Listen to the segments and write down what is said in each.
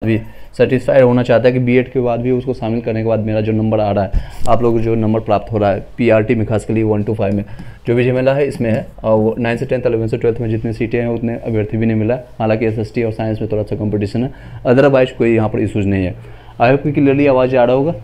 भी सेटिस्फाइड होना चाहता है कि बीएड के बाद भी उसको शामिल करने के बाद मेरा जो नंबर आ रहा है, आप लोग जो नंबर प्राप्त हो रहा है पीआरटी में, खास कर 1 to 5 में जो भी मिला है इसमें है, और वो 9 से 10th 11 से 12th में जितनी सीटें हैं उतने अभ्यर्थी भी नहीं मिला। हालांकि एसएसटी और साइंस में थोड़ा सा कंपटीशन है, अदरवाइज कोई यहाँ पर इशूज़ नहीं है। आई होप कि क्लियरली आवाज़ आ रहा होगा।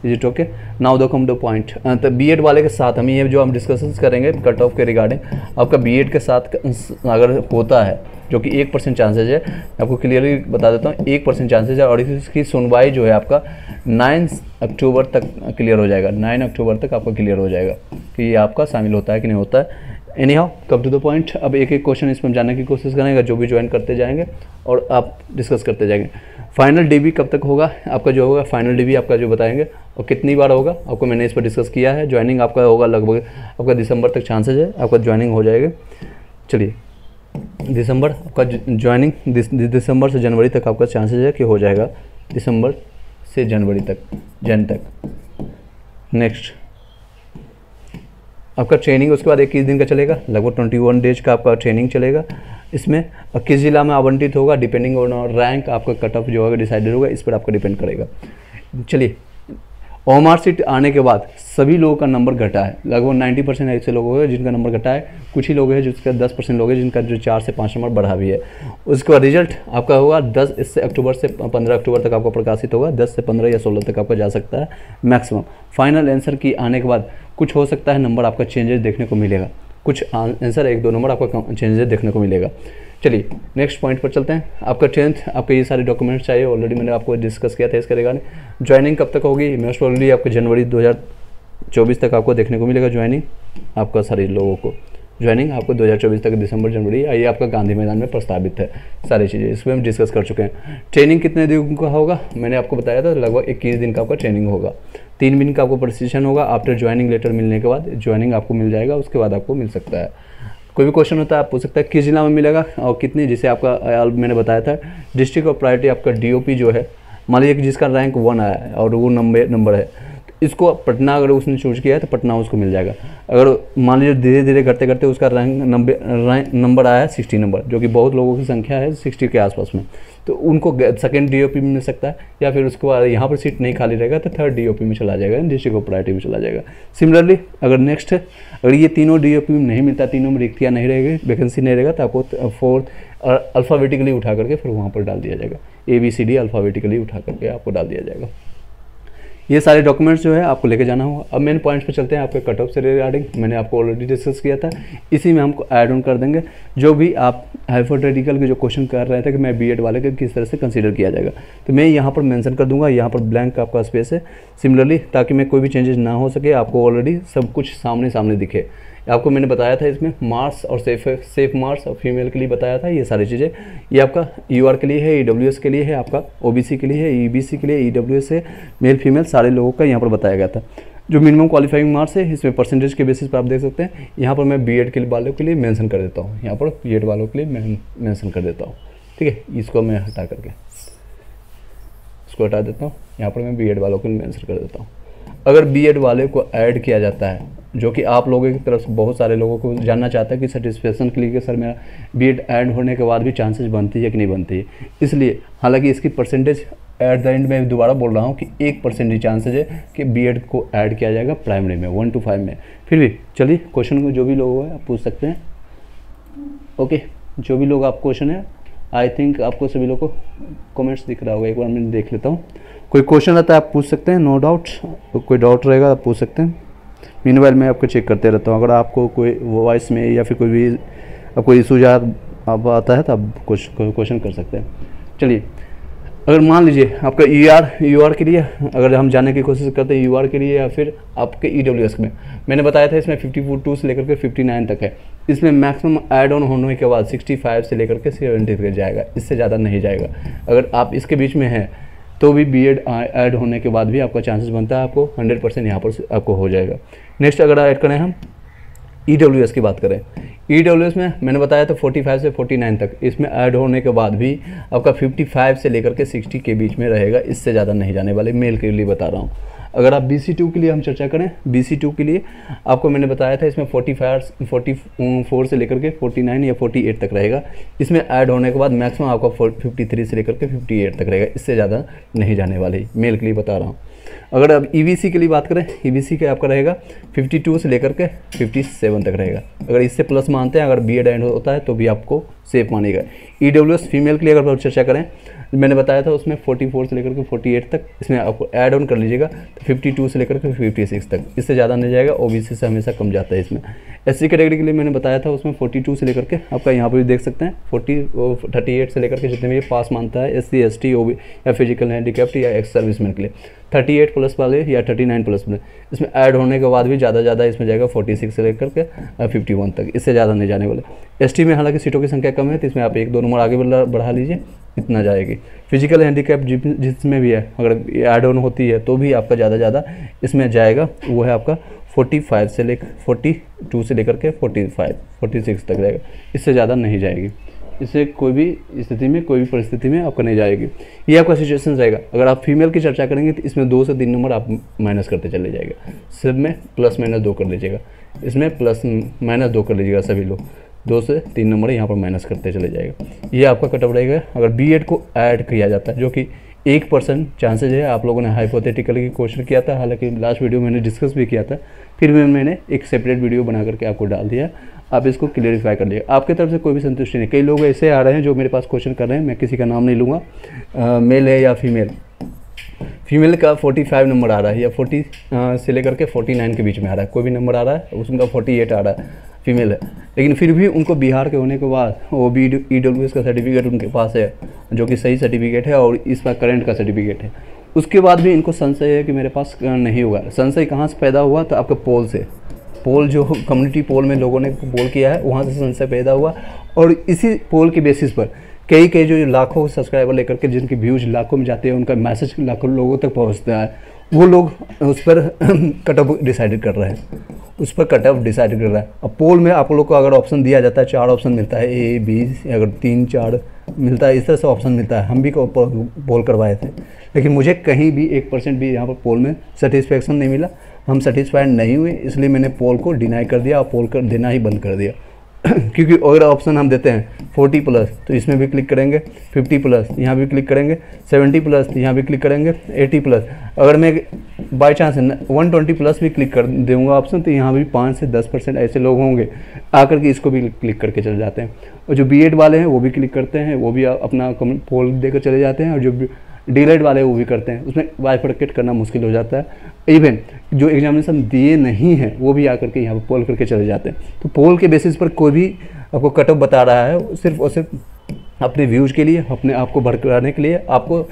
Is it okay? Now the come two point. तो बीएड वाले के साथ हम ये जो हम डिस्कशंस करेंगे कट ऑफ के रिगार्डिंग, आपका बीएड के साथ अगर होता है जो कि 1% चांसेज है, आपको क्लियरली बता देता हूँ 1% चांसेज है, और इसकी सुनवाई जो है आपका 9 अक्टूबर तक क्लियर हो जाएगा। 9 अक्टूबर तक आपका क्लियर हो जाएगा कि ये आपका शामिल होता है कि नहीं होता है। Anyhow come to the point. अब एक एक क्वेश्चन इसमें जानने की कोशिश करेंगे, जो भी ज्वाइन करते जाएंगे और आप डिस्कस करते जाएंगे। फाइनल डीबी कब तक होगा आपका, जो होगा फाइनल डीबी आपका जो बताएंगे, और कितनी बार होगा आपको मैंने इस पर डिस्कस किया है। ज्वाइनिंग आपका होगा लगभग आपका दिसंबर तक चांसेज है आपका ज्वाइनिंग हो जाएगा। चलिए दिसंबर आपका ज्वाइनिंग दिसंबर से जनवरी तक आपका चांसेज है कि हो जाएगा, दिसंबर से जनवरी तक, जन तक। नेक्स्ट आपका ट्रेनिंग उसके बाद 21 दिन का चलेगा, लगभग 21 डेज का आपका ट्रेनिंग चलेगा। इसमें किस जिला में आवंटित होगा डिपेंडिंग ऑन रैंक, आपका कट ऑफ जो होगा डिसाइडेड होगा, इस पर आपका डिपेंड करेगा। चलिए ओएमआर सीट आने के बाद सभी लोगों का नंबर घटा है, लगभग 90% ऐसे लोग हैं जिनका नंबर घटा है। कुछ ही लोग हैं जिसका 10% लोग हैं जिनका जो 4 से 5 नंबर बढ़ा भी है। उसके बाद रिजल्ट आपका होगा 10 इससे अक्टूबर से 15 अक्टूबर तक आपका प्रकाशित होगा। 10 से 15 या 16 तक आपका जा सकता है मैक्सिमम। फाइनल आंसर की आने के बाद कुछ हो सकता है नंबर आपका चेंजेस देखने को मिलेगा, कुछ आंसर 1-2 नंबर आपका चेंजेस देखने को मिलेगा। चलिए नेक्स्ट पॉइंट पर चलते हैं। आपका 10th आपके ये सारे डॉक्यूमेंट्स चाहिए, ऑलरेडी मैंने आपको डिस्कस किया था इसके रिगार्डिंग। ज्वाइनिंग कब तक होगी, मोस्ट प्रोबेबली आपको जनवरी 2024 तक आपको देखने को मिलेगा ज्वाइनिंग। आपका सारे लोगों को ज्वाइनिंग आपको 2024 तक दिसंबर जनवरी, ये आपका गांधी मैदान में प्रस्तावित है सारी चीज़ें, इस पर हम डिस्कस कर चुके हैं। ट्रेनिंग कितने दिन का होगा मैंने आपको बताया था, लगभग 21 दिन का आपका ट्रेनिंग होगा। 3 दिन का आपको प्रशिक्षण होगा। आफ्टर ज्वाइनिंग लेटर मिलने के बाद ज्वाइनिंग आपको मिल जाएगा, उसके बाद आपको मिल सकता है। कोई भी क्वेश्चन होता है आप पूछ सकते हैं किस जिला में मिलेगा और कितनी, जिसे आपका मैंने बताया था डिस्ट्रिक्ट ऑफ प्रायोरिटी आपका डीओपी जो है, मान लीजिए कि जिसका रैंक 1 आया है और वो नंबर है, इसको पटना अगर उसने चूज किया है तो पटना उसको मिल जाएगा। अगर मान लीजिए धीरे धीरे करते करते उसका रैंक नंबर आया है 60 नंबर, जो कि बहुत लोगों की संख्या है 60 के आसपास में, तो उनको सेकंड डीओपी में मिल सकता है, या फिर उसके बाद यहाँ पर सीट नहीं खाली रहेगा तो थर्ड डीओपी में चला जाएगा, डिस्ट्रिक्ट ऑफ प्रायोरिटी में चला जाएगा। सिमिलरली अगर नेक्स्ट अगर ये तीनों डीओपी में नहीं मिलता, तीनों में रिक्तियाँ नहीं रहेगी, वैकेंसी नहीं रहेगा, तो आपको 4th अल्फ़ाबेटिकली उठा करके फिर वहाँ पर डाल दिया जाएगा। ABCD अल्फ़ाबेटिकली उठा करके आपको डाल दिया जाएगा। ये सारे डॉक्यूमेंट्स जो है आपको लेके जाना होगा। अब मेन पॉइंट्स पे चलते हैं। आपके कट ऑफ से रिगार्डिंग मैंने आपको ऑलरेडी डिस्कस किया था, इसी में हमको ऐड ऑन कर देंगे जो भी आप हाइपोथेटिकल के जो क्वेश्चन कर रहे थे कि मैं बीएड वाले के किस तरह से कंसीडर किया जाएगा, तो मैं यहाँ पर मेंशन कर दूंगा। यहाँ पर ब्लैंक आपका स्पेस है सिमिलरली, ताकि मैं कोई भी चेंजेस ना हो सके, आपको ऑलरेडी सब कुछ सामने दिखे। आपको मैंने बताया था इसमें मार्क्स और सेफ मार्क्स और फीमेल के लिए बताया था ये सारी चीज़ें। ये आपका यूआर के लिए है, ईडब्ल्यूएस के लिए है, आपका ओबीसी के लिए है, ईबीसी के लिए, ईडब्ल्यूएस है, मेल फीमेल सारे लोगों का यहाँ पर बताया गया था। जो मिनिमम क्वालिफाइंग मार्क्स है इसमें परसेंटेज के बेसिस पर आप देख सकते हैं। यहाँ पर मैं बीएड के वालों के लिए मेंशन कर देता हूँ, यहाँ पर बीएड वालों के लिए मैं मेंशन कर देता हूँ। ठीक है, इसको मैं हटा करके इसको हटा देता हूँ, यहाँ पर मैं बीएड वालों के लिए मेंशन कर देता हूँ। अगर बीएड वाले को ऐड किया जाता है, जो कि आप लोगों की तरफ से बहुत सारे लोगों को जानना चाहता है कि सेटिस्फेक्शन के लिए कि सर मेरा बीएड ऐड होने के बाद भी चांसेस बनती है कि नहीं बनती है, इसलिए हालांकि इसकी परसेंटेज एट द एंड में दोबारा बोल रहा हूँ कि 1% ही चांसेज है कि बीएड को ऐड किया जाएगा प्राइमरी में 1 to 5 में। फिर भी चलिए क्वेश्चन को जो भी लोग हैं आप पूछ सकते हैं। ओके, जो भी लोग आप क्वेश्चन है, आई थिंक आपको सभी लोग को कमेंट्स दिख रहा होगा, एक बार मैं देख लेता हूँ। कोई क्वेश्चन रहता है आप पूछ सकते हैं, नो डाउट। कोई डाउट रहेगा आप पूछ सकते हैं। मीनवाइल मैं आपको चेक करते रहता हूँ, अगर आपको कोई वॉइस में या फिर कोई भी आपको इशू अब आता है तो आप कुछ क्वेश्चन कर सकते हैं। चलिए अगर मान लीजिए आपका यूआर के लिए अगर हम जानने की कोशिश करते हैं, यूआर के लिए या फिर आपके ईडब्ल्यूएस में, मैंने बताया था इसमें 52 से लेकर के 59 तक है। इसमें मैक्सिमम ऐड ऑन होने के बाद 65 से लेकर के 70 तक जाएगा, इससे ज़्यादा नहीं जाएगा। अगर आप इसके बीच में हैं तो भी बीएड ऐड होने के बाद भी आपका चांसेस बनता है, आपको 100% यहाँ पर आपको हो जाएगा। नेक्स्ट अगर ऐड करें हम ईडब्ल्यूएस की बात करें, ईडब्ल्यूएस में मैंने बताया था 45 से 49 तक, इसमें ऐड होने के बाद भी आपका 55 से लेकर के 60 के बीच में रहेगा, इससे ज़्यादा नहीं जाने वाले, मेल के लिए बता रहा हूँ। अगर आप BC2 के लिए हम चर्चा करें, BC2 के लिए आपको मैंने बताया था इसमें 44 से लेकर के 49 या 48 तक रहेगा। इसमें ऐड होने के बाद मैक्सिमम आपका 53 से लेकर के 58 तक रहेगा, इससे ज़्यादा नहीं जाने वाली, मेल के लिए बता रहा हूँ। अगर अब EBC के लिए बात करें, EBC के आपका रहेगा 52 से लेकर के 57 तक रहेगा। अगर इससे प्लस मानते हैं, अगर B.Ed एंड होता है तो भी आपको सेफ मानेगा। EWS फीमेल के लिए अगर चर्चा करें, मैंने बताया था उसमें 44 से लेकर के 48 तक, इसमें आपको ऐड ऑन कर लीजिएगा तो 52 से लेकर के 56 तक, इससे ज़्यादा नहीं जाएगा। OBC से हमेशा कम जाता है इसमें। SC कैटेगरी के लिए मैंने बताया था उसमें 42 से लेकर के आपका यहाँ पर भी देख सकते हैं 38 से लेकर के जितने भी पास मानता है SC ST OB या फिजिकल हैंडीकैप्ड या एक्स सर्विसमैन के लिए 38 प्लस वाले या 39 प्लस वाले, इसमें ऐड होने के बाद भी ज़्यादा इसमें जाएगा 46 से लेकर के 51 तक, इससे ज़्यादा नहीं जाने वाले। ST में हालांकि सीटों की संख्या कम है तो इसमें आप 1-2 नंबर आगे बढ़ा लीजिए, इतना जाएगी। फिजिकल हैंडीकैप जिसमें भी है, अगर ऐड ऑन होती है तो भी आपका ज़्यादा इसमें जाएगा, वो है आपका 42 से लेकर के 46 तक जाएगा, इससे ज़्यादा नहीं जाएगी। इससे कोई भी स्थिति में, कोई भी परिस्थिति में आपका नहीं जाएगी। ये आपका सिचुएशन रहेगा। अगर आप फीमेल की चर्चा करेंगे तो इसमें 2 से 3 नंबर आप माइनस करते चले जाएगा, सब में +-2 कर लीजिएगा, इसमें +-2 कर लीजिएगा, सभी लोग 2 से 3 नंबर यहाँ पर माइनस करते चले जाएगा। ये आपका कटअप रहेगा। अगर B.Ed को ऐड किया जाता है, जो कि 1% चांसेज है, आप लोगों ने हाइपोथेटिकली क्वेश्चन किया था, हालांकि लास्ट वीडियो मैंने डिस्कस भी किया था, फिर भी मैंने एक सेपरेट वीडियो बना करके आपको डाल दिया, आप इसको क्लियरिफाई कर लिए। आपकी तरफ से कोई भी संतुष्टि नहीं। कई लोग ऐसे आ रहे हैं जो मेरे पास क्वेश्चन कर रहे हैं, मैं किसी का नाम नहीं लूँगा, मेल है या फीमेल का 45 नंबर आ रहा है या 40 से लेकर के 49 के बीच में आ रहा है, कोई भी नंबर आ रहा है, उसका 48 आ रहा है, फीमेल है, लेकिन फिर भी उनको बिहार के होने के बाद EWS का सर्टिफिकेट उनके पास है, जो कि सही सर्टिफिकेट है और इस बार करंट का सर्टिफिकेट है, उसके बाद भी इनको संशय है कि मेरे पास नहीं होगा। संशय कहाँ से पैदा हुआ? तो आपके पोल से, पोल जो कम्युनिटी पोल में लोगों ने पोल किया है, वहाँ से संशय पैदा हुआ, और इसी पोल के बेसिस पर कई जो लाखों सब्सक्राइबर लेकर के जिनकी व्यूज लाखों में जाते हैं, उनका मैसेज लाखों लोगों तक पहुँचता है, वो लोग उस पर कटअप डिसाइड कर रहे हैं, उस पर कटअप डिसाइड कर रहा है। अब पोल में आप लोग को अगर ऑप्शन दिया जाता है, 4 ऑप्शन मिलता है, A B, अगर 3-4 मिलता है, इस तरह से ऑप्शन मिलता है। हम भी पोल करवाए थे, लेकिन मुझे कहीं भी 1% भी यहाँ पर पोल में सेटिस्फेक्शन नहीं मिला, हम सेटिस्फाइड नहीं हुए, इसलिए मैंने पोल को डिनाई कर दिया और पोल कर देना ही बंद कर दिया। क्योंकि अगर ऑप्शन हम देते हैं 40+ तो इसमें भी क्लिक करेंगे, 50+ यहाँ भी क्लिक करेंगे, 70+ यहाँ भी क्लिक करेंगे, 80+। अगर मैं बाई चांस 120+ भी क्लिक कर दूँगा ऑप्शन, तो यहाँ भी 5 से 10% ऐसे लोग होंगे आकर के इसको भी क्लिक करके चले जाते हैं। और जो B.Ed वाले हैं वो भी क्लिक करते हैं, वो भी अपना पोल देकर चले जाते हैं, और जो D.Ed वाले वो भी करते हैं, उसमें बाइफरकेट करना मुश्किल हो जाता है। इवन जो एग्जामिनेशन दिए नहीं हैं वो भी आकर के यहाँ पर पोल करके चले जाते हैं। तो पोल के बेसिस पर कोई भी आपको कटअप बता रहा है, सिर्फ और सिर्फ अपने व्यूज़ के लिए, अपने आप को भड़काने के लिए, आपको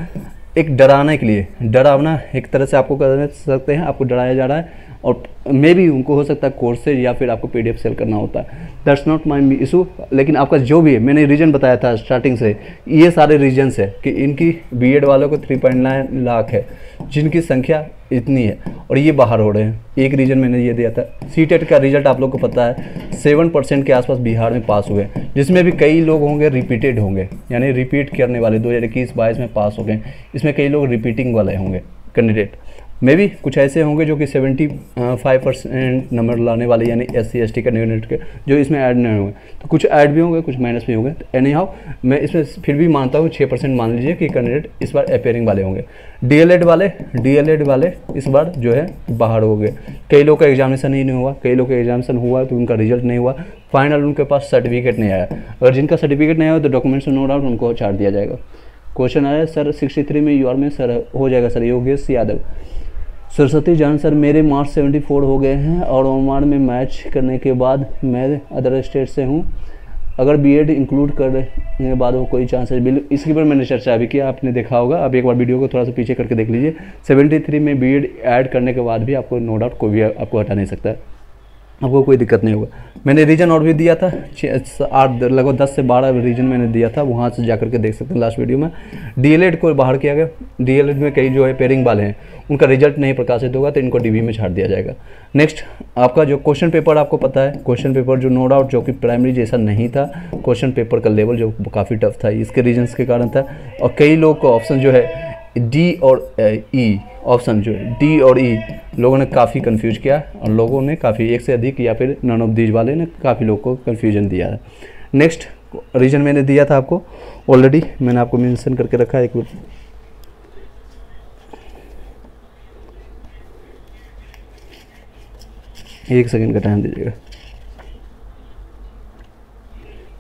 एक डराने के लिए, डरावना एक तरह से आपको कर सकते हैं, आपको डराया जा रहा है। और मे भी उनको हो सकता है कोर्स से या फिर आपको PDF सेल करना होता है, दैट्स नॉट माई इशू। लेकिन आपका जो भी है, मैंने रीजन बताया था स्टार्टिंग से, ये सारे रीजन्स है कि इनकी B.Ed वालों को 3.9 लाख है जिनकी संख्या इतनी है, और ये बाहर हो रहे हैं। एक रीजन मैंने ये दिया था। CTET का रिजल्ट आप लोग को पता है 7% के आसपास बिहार में पास हुए, जिसमें भी कई लोग होंगे रिपीटेड होंगे, यानी रिपीट करने वाले 2021-22 में पास हो गए, इसमें कई लोग रिपीटिंग वाले होंगे कैंडिडेट। मे भी कुछ ऐसे होंगे जो कि 75% नंबर लाने वाले, यानी SC ST कैंडिडेट के, जो इसमें ऐड नहीं होंगे। तो कुछ ऐड भी होंगे, कुछ माइनस भी होंगे। तो एनी हाउ मैं इसमें फिर भी मानता हूँ 6% मान लीजिए कि कैंडिडेट इस बार अपेयरिंग वाले होंगे। DLED वाले इस बार जो है बाहर हो गए। कई लोग का एग्जामिनेशन ही नहीं हुआ, कई लोग का एग्जामिनेशन हुआ तो उनका रिजल्ट नहीं हुआ, फाइनल उनके पास सर्टिफिकेट नहीं आया। अगर जिनका सर्टिफिकेट नहीं आया तो डॉक्यूमेंट्स नो डाउट उनको छाड़ दिया जाएगा। क्वेश्चन आया सर 63 में UR में सर हो जाएगा सर, योगेश यादव। सरस्वती जान सर मेरे मार्क्स 74 हो गए हैं और ओमान में मैच करने के बाद मैं अदर स्टेट से हूँ, अगर B.Ed इंक्लूड करने के बाद वो कोई चांस है? बिल्कुल, इसके पर मैंने चर्चा भी किया, आपने देखा होगा। आप एक बार वीडियो को थोड़ा सा पीछे करके देख लीजिए। 73 में B.Ed ऐड करने के बाद भी आपको नो डाउट कोई भी आपको हटा नहीं सकता है, आपको कोई दिक्कत नहीं होगा। मैंने रीजन और भी दिया था, 8 लगभग 10 से 12 रीजन मैंने दिया था, वहाँ से जाकर के देख सकते हैं लास्ट वीडियो में। DLED को बाहर किया गया। DLED में कई जो है पेयरिंग वाले हैं, उनका रिजल्ट नहीं प्रकाशित होगा तो इनको DB में छाड़ दिया जाएगा। नेक्स्ट आपका जो क्वेश्चन पेपर आपको पता है, क्वेश्चन पेपर जो नो डाउट जो कि प्राइमरी जैसा नहीं था, क्वेश्चन पेपर का लेवल जो काफ़ी टफ था, इसके रीजन्स के कारण था। और कई लोग को ऑप्शन जो है डी और ई ऑप्शन जो है डी और ई लोगों ने काफ़ी कंफ्यूज किया और लोगों ने काफ़ी एक से अधिक या फिर नन ऑफ दीज वाले ने काफ़ी लोगों को कंफ्यूजन दिया है। नेक्स्ट रीजन मैंने दिया था आपको ऑलरेडी, मैंने आपको मेंशन करके रखा है, एक सेकंड का टाइम दीजिएगा।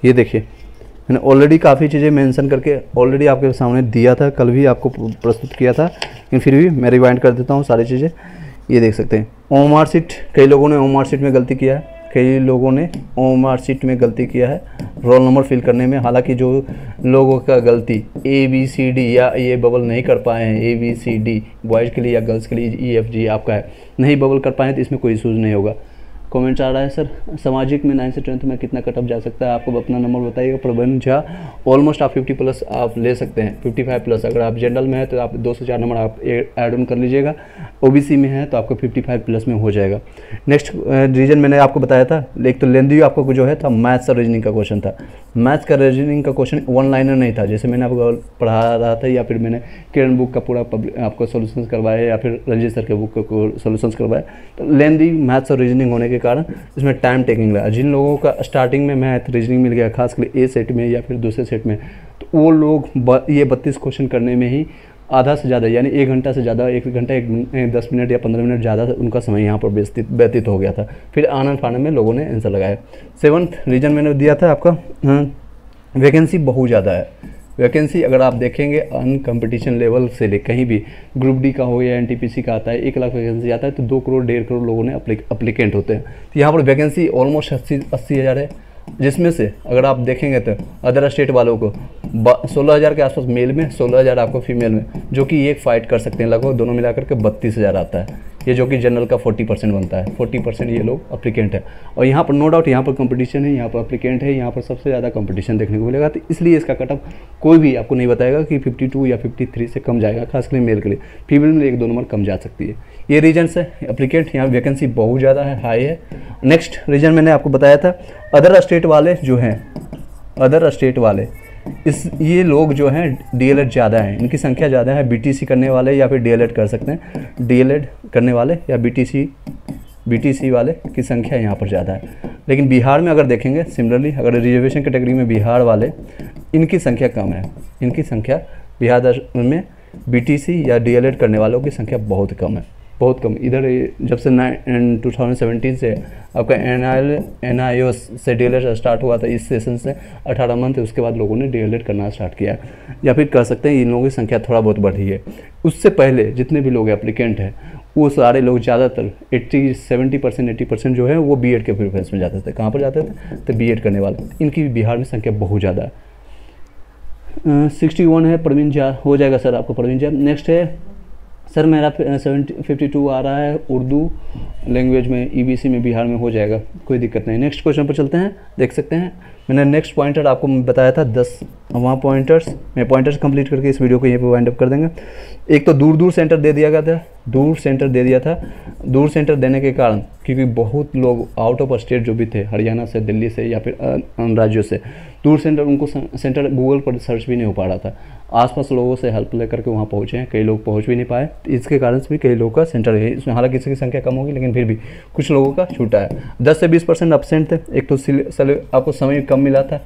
ये देखिए मैंने ऑलरेडी काफ़ी चीज़ें मेंशन करके ऑलरेडी आपके सामने दिया था, कल भी आपको प्रस्तुत किया था, लेकिन फिर भी मैं रिवाइंड कर देता हूँ सारी चीज़ें। ये देख सकते हैं ओएमआर शीट, कई लोगों ने ओएमआर शीट में गलती किया है, कई लोगों ने ओएमआर शीट में गलती किया है रोल नंबर फिल करने में। हालांकि जो लोगों का गलती ABCD या ये बबल नहीं कर पाए हैं, ABCD बॉयज़ के लिए या गर्ल्स के लिए EFG आपका है, नहीं बबल कर पाए तो इसमें कोई इशूज़ नहीं होगा। कमेंट्स आ रहा है सर सामाजिक में 9 से 10th में कितना कट ऑफ जा सकता है, आपको अपना नंबर बताइएगा। प्रबंध झा ऑलमोस्ट आप 50 प्लस आप ले सकते हैं, 55 प्लस। अगर आप जनरल में है तो आप 2 से 4 नंबर आप ऐड ऑन कर लीजिएगा, OBC में है तो आपको 55 प्लस में हो जाएगा। नेक्स्ट रीजन मैंने आपको बताया था, एक तो लेंदी आपको जो है था मैथ्स और रीजनिंग का क्वेश्चन था। मैथ्स का रीजनिंग का क्वेश्चन वन लाइनर नहीं था, जैसे मैंने आपको पढ़ा रहा था या फिर मैंने किरण बुक का पूरा आपको सोल्यूशंस करवाया या फिर रंजीत सर के बुक को सोल्यूशंस करवाया। तो लेंदी मैथ्स और रीजनिंग होने के कारण इसमें टाइम टेकिंग लगा। जिन लोगों का स्टार्टिंग में मैथ रीजनिंग मिल गया खासकर A सेट में या फिर दूसरे सेट में, तो वो लोग ये 32 क्वेश्चन करने में ही आधा से ज़्यादा यानी 1 घंटा से ज़्यादा, 1 घंटा 10 मिनट या 15 मिनट ज़्यादा उनका समय यहाँ पर व्यतीत हो गया था। फिर आनंद फानंद में लोगों ने आंसर लगाया। 7th रीजन मैंने दिया था आपका, वैकेंसी बहुत ज़्यादा है। वैकेंसी अगर आप देखेंगे अन कंपटीशन लेवल से ले कहीं भी ग्रुप डी का हो या NTPC का आता है, 1 लाख वैकेंसी आता है तो 2 करोड़ 1.5 करोड़ लोगों ने अप्लीकेंट होते हैं। तो यहाँ पर वैकेंसी ऑलमोस्ट 80 हज़ार है, जिसमें से अगर आप देखेंगे तो अदर स्टेट वालों को 16,000 के आसपास मेल में, 16,000 आपको फीमेल में, जो कि एक फाइट कर सकते हैं। लगभग दोनों मिलाकर के 32,000 आता है, ये जो कि जनरल का 40% बनता है। 40% ये लोग अप्लीकेंट है और यहाँ पर नो डाउट यहाँ पर कंपटीशन है, यहाँ पर अप्लीकेंट है, यहाँ पर सबसे ज़्यादा कंपटीशन देखने को मिलेगा। तो इसलिए इसका कट ऑफ कोई भी आपको नहीं बताएगा कि 52 या 53 से कम जाएगा, खासकर मेल के लिए। फीमेल में 1-2 नंबर कम जा सकती है। ये रीजन है अप्लीकेंट, यहाँ वैकेंसी बहुत ज़्यादा है, हाई है। नेक्स्ट रीजन मैंने आपको बताया था अदर स्टेट वाले जो हैं, अदर स्टेट वाले ये लोग जो हैं DLED ज़्यादा हैं, इनकी संख्या ज़्यादा है। BTC करने वाले या फिर DLED कर सकते हैं, DLED करने वाले या BTC वाले की संख्या यहाँ पर ज़्यादा है। लेकिन बिहार में अगर देखेंगे सिमिलरली, अगर रिजर्वेशन कैटेगरी में बिहार वाले, इनकी संख्या कम है। इनकी संख्या बिहार में BTC या DLED करने वालों की संख्या बहुत कम है, बहुत कम। इधर जब से 2017 से आपका NIOS से DLED स्टार्ट हुआ था, इस सेशन से 18 मंथ उसके बाद लोगों ने DLED करना स्टार्ट किया, या फिर कर सकते हैं इन लोगों की संख्या थोड़ा बहुत बढ़ी है। उससे पहले जितने भी लोग एप्लीकेंट हैं वो सारे लोग ज़्यादातर 80% जो है वो B.Ed के प्रेफरेंस में जाते थे। कहाँ पर जाते थे? तो B.Ed करने वाले, इनकी बिहार में संख्या बहुत ज़्यादा है। 61 है प्रवीण झा, हो जाएगा सर आपको प्रवीण झा। नेक्स्ट है सर मेरा 52 आ रहा है उर्दू लैंग्वेज में, EBC में बिहार में हो जाएगा, कोई दिक्कत नहीं। नेक्स्ट क्वेश्चन पर चलते हैं, देख सकते हैं मैंने नेक्स्ट पॉइंटर आपको बताया था 10 वहाँ पॉइंटर्स, मैं पॉइंटर्स कंप्लीट करके इस वीडियो को यहीं पे वाइंड अप कर देंगे। एक तो दूर सेंटर दे दिया गया था, दूर सेंटर दे दिया था। दूर सेंटर देने के कारण क्योंकि बहुत लोग आउट ऑफ स्टेट जो भी थे, हरियाणा से, दिल्ली से या फिर अन्य राज्यों से, दूर सेंटर उनको सेंटर गूगल पर सर्च भी नहीं हो पा रहा था। आसपास लोगों से हेल्प लेकर के वहाँ पहुँचे हैं, कई लोग पहुँच भी नहीं पाए, इसके कारण से भी कई लोगों का सेंटर है इसमें। हालांकि इसकी संख्या कम होगी लेकिन फिर भी कुछ लोगों का छूटा है। 10 से 20% एब्सेंट थे। एक तो आपको समय कम मिला था,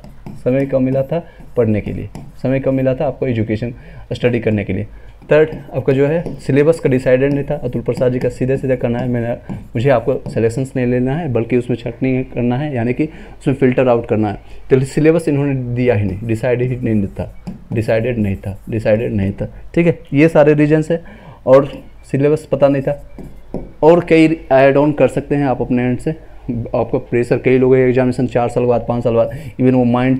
समय कम मिला था पढ़ने के लिए, समय कम मिला था आपको एजुकेशन स्टडी करने के लिए। थर्ड आपका जो है सिलेबस का डिसाइडेड नहीं था। अतुल प्रसाद जी का सीधे करना है, मुझे आपको सिलेक्शंस नहीं लेना है बल्कि उसमें छटनी करना है, यानी कि उसमें फ़िल्टर आउट करना है। तो सिलेबस इन्होंने दिया ही नहीं, डिसाइडेड नहीं था। ठीक है, ये सारे रीजन्स है और सिलेबस पता नहीं था। और कई ऐड ऑन कर सकते हैं आप अपने एंड से। आपका प्रेशर, कई लोगों का एग्जामिनेशन 4 साल बाद, 5 साल बाद, इवन वो माइंड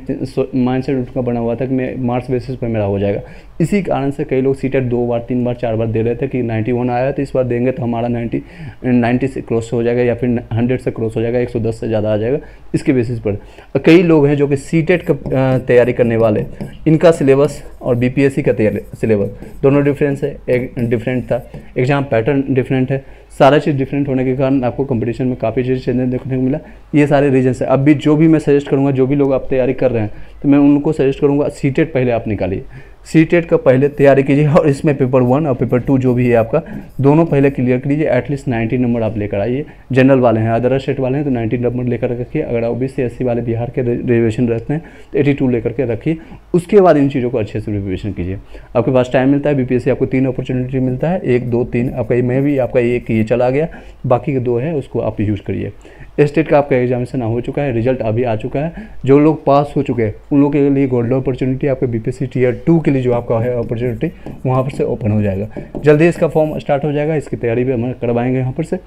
सेट उनका बना हुआ था कि मैं मार्क्स बेसिस पर मेरा हो जाएगा। इसी कारण से कई लोग सीटेट 2 बार, 3 बार, 4 बार दे रहे थे कि 91 आया तो इस बार देंगे तो हमारा 90 से क्रॉस हो जाएगा या फिर 100 से क्रॉस हो जाएगा, 110 से ज़्यादा आ जाएगा, इसके बेसिस पर। कई लोग हैं जो कि सीटेट का तैयारी करने वाले, इनका सिलेबस और BPSC का सिलेबस दोनों डिफरेंस है, एक डिफरेंट था, एग्जाम पैटर्न डिफरेंट है, सारा चीज़ डिफरेंट होने के कारण आपको कंपटीशन में काफ़ी चीज़ चेंजेस देखने को मिला। ये सारे रीजन्स है। अब भी जो भी मैं सजेस्ट करूँगा, जो भी लोग आप तैयारी कर रहे हैं, तो मैं उनको सजेस्ट करूँगा सीटेट पहले आप निकालिए। सी टेट का पहले तैयारी कीजिए और इसमें पेपर 1 और पेपर 2 जो भी है आपका दोनों पहले क्लियर कीजिए। एटलीस्ट 90 नंबर आप लेकर आइए। जनरल वाले हैं, अदर स्टेट वाले हैं तो 90 नंबर लेकर रखिए। अगर ओबीसी एससी वाले बिहार के रिजर्वेशन रहते हैं तो 82 लेकर के रखिए। उसके बाद इन चीज़ों को अच्छे से रिविजन कीजिए। आपके पास टाइम मिलता है, बीपीएससी आपको 3 अपॉर्चुनिटी मिलता है, 1 2 3 आपका में भी आपका एक ये चला गया, बाकी के 2 है उसको आप यूज़ करिए। स्टेट का आपका एग्जामिनेशन हो चुका है, रिजल्ट अभी आ चुका है। जो लोग पास हो चुके हैं उन लोगों के लिए गोल्डन अपॉर्चुनिटी आपके बीपीएससी टियर 2 के लिए जो आपका है अपॉर्चुनिटी वहाँ पर से ओपन हो जाएगा। जल्दी इसका फॉर्म स्टार्ट हो जाएगा, इसकी तैयारी भी हम करवाएंगे यहाँ पर से।